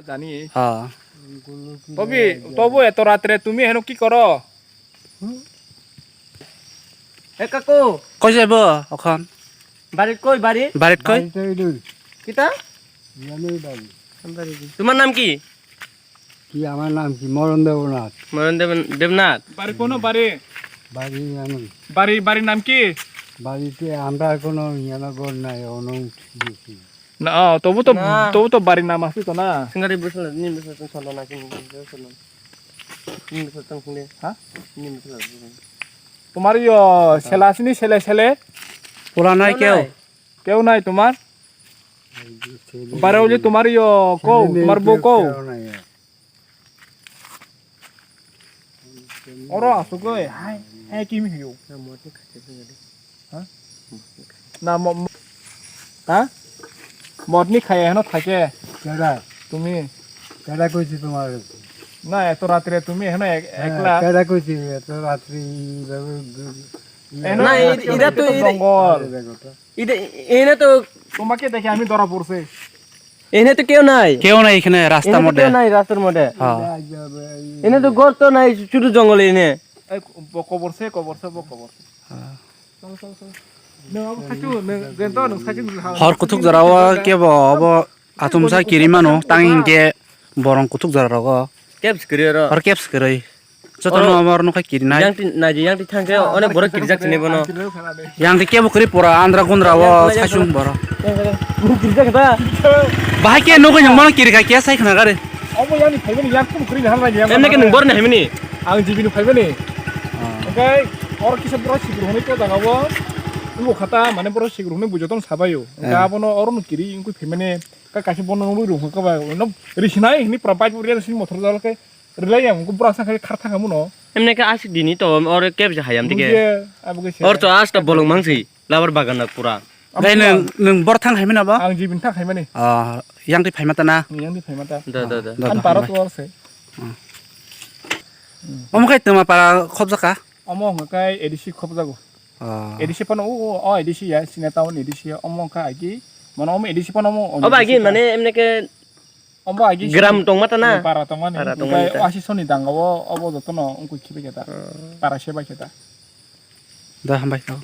জানি হ্যাঁ তবে তবু এত রাত্রে তুমি হেন কি করো এ কাকু কই যাব এখন বাড়িত কই বাড়িত বাড়িত কই কিতা তোমার নাম কি কি আমার নাম কি মরণ দেবনাথ মরণ দেবনাথ বাড়ি কোন বাড়ি বাড়ি আমি বাড়ির নাম কি বাড়িতে আমরা কোনো ঘর নাই দিয়েছি না তবু তো বাড়ির নাম আছে তো না সিঙ্গারি বসল নিম বসল চলো না কিন বসল নিম বসল তং খুলে হ্যাঁ নিম বসল তোমার ছেলে আসেনি ছেলে পোলা নাই কেউ নাই তোমার বারে বলি তোমার কও তোমার বউ কও ওরা আসো কই হাই হাই কি মি হিও না মতে খাতে সিঙ্গারি না হ্যাঁ মদনি খাই হেন থাকে কেডা তুমি কেডা কইছি তোমার না এত রাত্রে তুমি হেন একলা কেডা কইছি এত রাত্রি না এরা তো জঙ্গল এটা এনে তো তোমাকে দেখে আমি ধরা পড়ছে এনে তো কেউ নাই এখানে রাস্তার মধ্যে কেউ নাই রাস্তার মধ্যে হ্যাঁ এনে তো ঘর তো নাই শুধু জঙ্গল এনে কবরছে চল hor kutuk jarawa ke bo abo atum sa kirimano tangin ke borong kutuk jarawa কেবস করির hor keps kerai joto no amar no ka kirinai yang ti thangke অনেক বড় কিরজাক নেব না yang de ke bo kri pora andra gondra wa sachung boro কিরজাক তা bahai ke no ko nyang mon kiri ka ke sai khana gare 어머 야니 발견이 약품 그리 할 말이야. এমনে কে নংবর না হেমিনি 앙 집이는 발견이. 오케이. 어렇게 해서 브러쉬로 하면 또 나가고. 이거 갖다 만에 브러쉬로 하면 무조건 사봐요. 가보는 어른 길이 인구 페면에 까까시 보는 우리로 할까 봐요. 너 리시나이 니 프라파이트 우리를 신 모터로 달게. 릴라이야 그 브라사 খালি খারতা খামু ন এমনে কে আসি দিনি তো আর কেবস হায়াম দিকে আবগে আর তো আসটা বলং মাংসি লাবার বাগান পুরা gai neng bor thang haimina ba 앙 집인 탁 하면이 yang di phaimata na 양디 페마다 다 한 바로 또 왔어 omokai tuma para khobjaka 어머 가까이 에디시 컵자고 에디시 파노 오 에디시야 시네타운 에디시야 어머 가기 মানে অম এডিসি পানো ও বাগি মানে এমনে কে অম আগে গ্রাম টংমাতা না পারা টংমানি গাই আশি সনি দাঙ্গাও অব যতন অঙ্কু খিবে কেতা পারা সেবা কেতা da hambai tau